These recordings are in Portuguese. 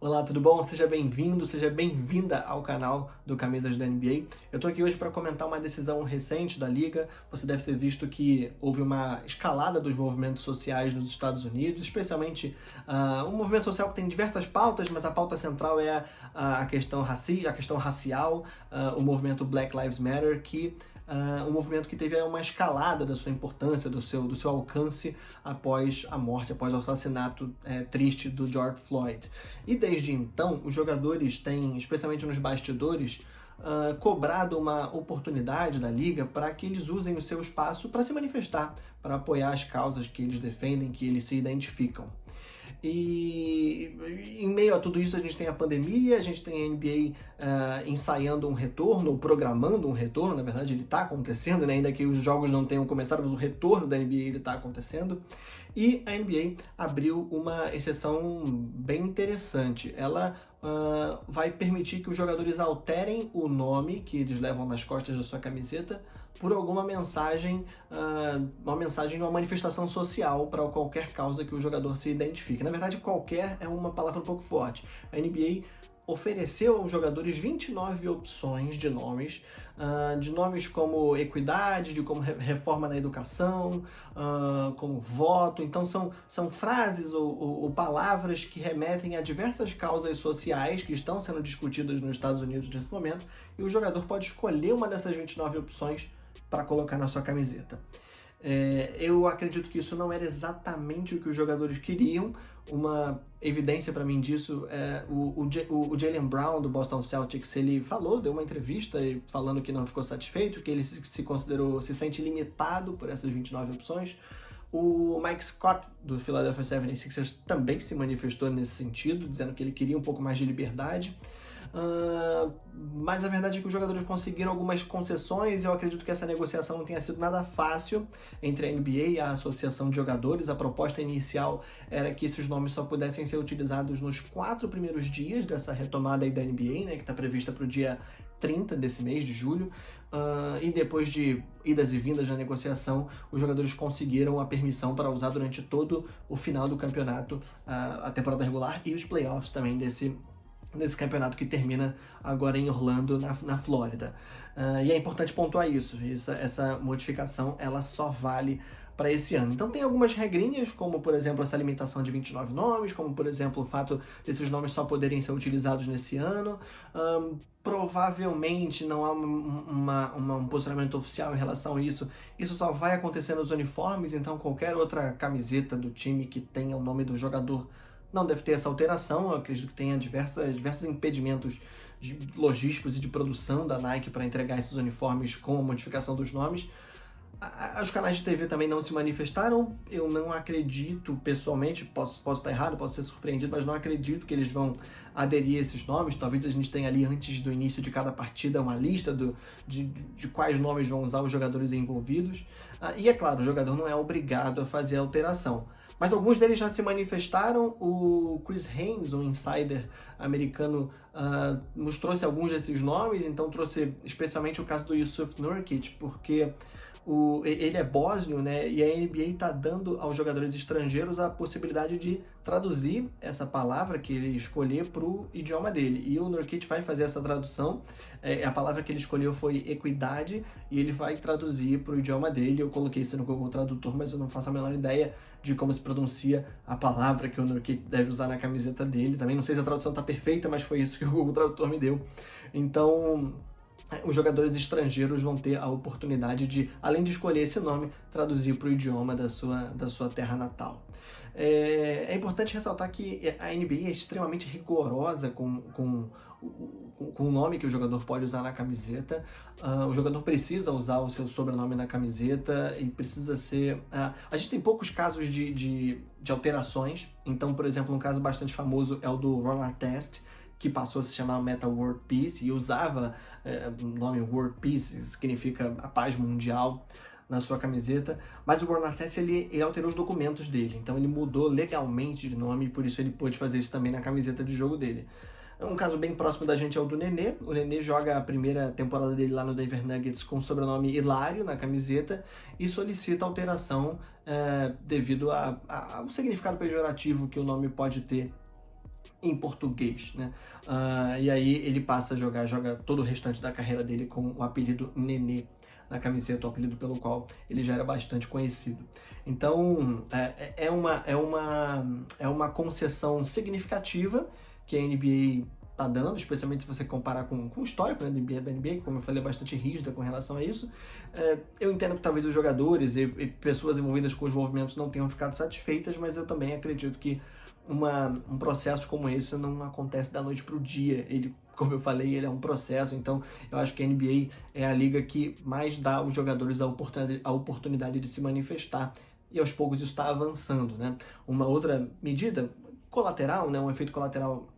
Olá, tudo bom? Seja bem-vindo, seja bem-vinda ao canal do Camisas da NBA. Eu tô aqui hoje para comentar uma decisão recente da Liga. Você deve ter visto que houve uma escalada dos movimentos sociais nos Estados Unidos, especialmente um movimento social que tem diversas pautas, mas a pauta central é a questão racial, o movimento Black Lives Matter, um movimento que teve uma escalada da sua importância, do seu alcance após a morte, após o assassinato triste do George Floyd. E desde então, os jogadores têm, especialmente nos bastidores, cobrado uma oportunidade da Liga para que eles usem o seu espaço para se manifestar, para apoiar as causas que eles defendem, que eles se identificam. E em meio a tudo isso a gente tem a pandemia, a gente tem a NBA ensaiando um retorno, ou programando um retorno, na verdade ele está acontecendo, né? Ainda que os jogos não tenham começado, mas o retorno da NBA ele está acontecendo. E a NBA abriu uma exceção bem interessante. Ela vai permitir que os jogadores alterem o nome que eles levam nas costas da sua camiseta por alguma mensagem, uma manifestação social para qualquer causa que o jogador se identifique. Na verdade, qualquer é uma palavra um pouco forte. A NBA ofereceu aos jogadores 29 opções de nomes como equidade, de como reforma na educação, como voto. Então são frases ou palavras que remetem a diversas causas sociais que estão sendo discutidas nos Estados Unidos nesse momento, e o jogador pode escolher uma dessas 29 opções para colocar na sua camiseta. Eu acredito que isso não era exatamente o que os jogadores queriam. Uma evidência para mim disso é o Jaylen Brown do Boston Celtics. Ele deu uma entrevista falando que não ficou satisfeito, que ele se sente limitado por essas 29 opções. O Mike Scott do Philadelphia 76ers também se manifestou nesse sentido, dizendo que ele queria um pouco mais de liberdade. Mas a verdade é que os jogadores conseguiram algumas concessões, e eu acredito que essa negociação não tenha sido nada fácil entre a NBA e a Associação de Jogadores. A proposta inicial era que esses nomes só pudessem ser utilizados nos 4 primeiros dias dessa retomada aí da NBA, né, que está prevista para o dia 30 desse mês de julho, e depois de idas e vindas na negociação, os jogadores conseguiram a permissão para usar durante todo o final do campeonato, a temporada regular e os playoffs também nesse campeonato que termina agora em Orlando, na Flórida. E é importante pontuar isso, essa modificação ela só vale para esse ano. Então tem algumas regrinhas, como por exemplo essa limitação de 29 nomes, como por exemplo o fato desses nomes só poderem ser utilizados nesse ano. Provavelmente não há um posicionamento oficial em relação a isso. Isso só vai acontecer nos uniformes, então qualquer outra camiseta do time que tenha o nome do jogador não deve ter essa alteração. Eu acredito que tenha diversos impedimentos logísticos e de produção da Nike para entregar esses uniformes com a modificação dos nomes. Os canais de TV também não se manifestaram. Eu não acredito, pessoalmente, posso estar errado, posso ser surpreendido, mas não acredito que eles vão aderir a esses nomes. Talvez a gente tenha ali, antes do início de cada partida, uma lista de quais nomes vão usar os jogadores envolvidos. E é claro, o jogador não é obrigado a fazer a alteração. Mas alguns deles já se manifestaram. O Chris Haynes, um insider americano, nos trouxe alguns desses nomes. Então trouxe especialmente o caso do Jusuf Nurkic, porque ele é bósnio, né? E a NBA está dando aos jogadores estrangeiros a possibilidade de traduzir essa palavra que ele escolher para o idioma dele. E o Nurkic vai fazer essa tradução. A palavra que ele escolheu foi equidade, e ele vai traduzir para o idioma dele. Eu coloquei isso no Google Tradutor, mas eu não faço a menor ideia de como se pronuncia a palavra que o Nurkic deve usar na camiseta dele. Também não sei se a tradução está perfeita, mas foi isso que o Google Tradutor me deu. Então os jogadores estrangeiros vão ter a oportunidade de, além de escolher esse nome, traduzir para o idioma da sua terra natal. É importante ressaltar que a NBA é extremamente rigorosa com o nome que o jogador pode usar na camiseta. O jogador precisa usar o seu sobrenome na camiseta e precisa ser... a gente tem poucos casos de alterações. Então, por exemplo, um caso bastante famoso é o do Ron Artest, que passou a se chamar Meta World Peace e usava o nome World Peace, que significa a paz mundial, na sua camiseta. Mas o Ron Artest ele alterou os documentos dele, então ele mudou legalmente de nome, e por isso ele pôde fazer isso também na camiseta de jogo dele. Um caso bem próximo da gente é o do Nenê. O Nenê joga a primeira temporada dele lá no Denver Nuggets com o sobrenome Hilário na camiseta e solicita alteração devido ao significado pejorativo que o nome pode ter em português, né? E aí ele passa a joga todo o restante da carreira dele com o apelido Nenê na camiseta, o apelido pelo qual ele já era bastante conhecido. Então, é uma concessão significativa que a NBA tá dando, especialmente se você comparar com o histórico, né, da NBA, que, como eu falei, é bastante rígida com relação a isso. Eu entendo que talvez os jogadores e pessoas envolvidas com os movimentos não tenham ficado satisfeitas, mas eu também acredito que um processo como esse não acontece da noite para o dia. Ele, como eu falei, ele é um processo, então eu acho que a NBA é a liga que mais dá aos jogadores a oportunidade de se manifestar, e aos poucos isso está avançando, né? Uma outra medida colateral, né, um efeito colateral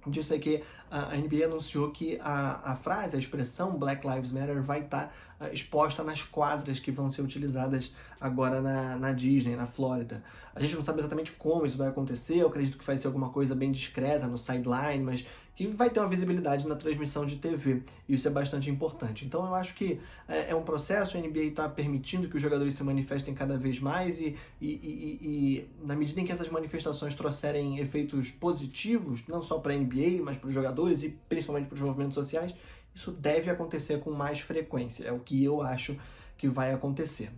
disso é que a NBA anunciou que a frase, a expressão Black Lives Matter vai estar exposta nas quadras que vão ser utilizadas agora na Disney, na Flórida. A gente não sabe exatamente como isso vai acontecer, eu acredito que vai ser alguma coisa bem discreta no sideline, mas que vai ter uma visibilidade na transmissão de TV. E isso é bastante importante. Então eu acho que é um processo, a NBA está permitindo que os jogadores se manifestem cada vez mais e na medida em que essas manifestações trouxerem efeitos positivos, não só para a NBA, mas para os jogadores e principalmente para os movimentos sociais, isso deve acontecer com mais frequência. É o que eu acho que vai acontecer.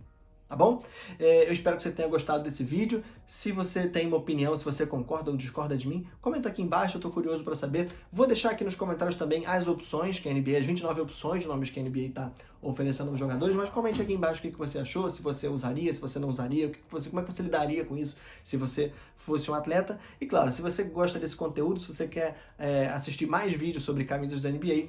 Tá bom? Eu espero que você tenha gostado desse vídeo. Se você tem uma opinião, se você concorda ou discorda de mim, comenta aqui embaixo, eu tô curioso para saber. Vou deixar aqui nos comentários também as opções que a NBA, as 29 opções de nomes que a NBA tá oferecendo aos jogadores, mas comente aqui embaixo o que você achou, se você usaria, se você não usaria, como é que você lidaria com isso se você fosse um atleta. E claro, se você gosta desse conteúdo, se você quer assistir mais vídeos sobre camisas da NBA,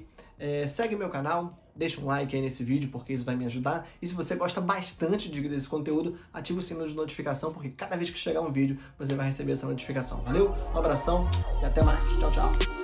segue meu canal, deixa um like aí nesse vídeo, porque isso vai me ajudar. E se você gosta bastante desse conteúdo, ativa o sino de notificação, porque cada vez que chegar um vídeo, você vai receber essa notificação. Valeu, um abração e até mais. Tchau, tchau.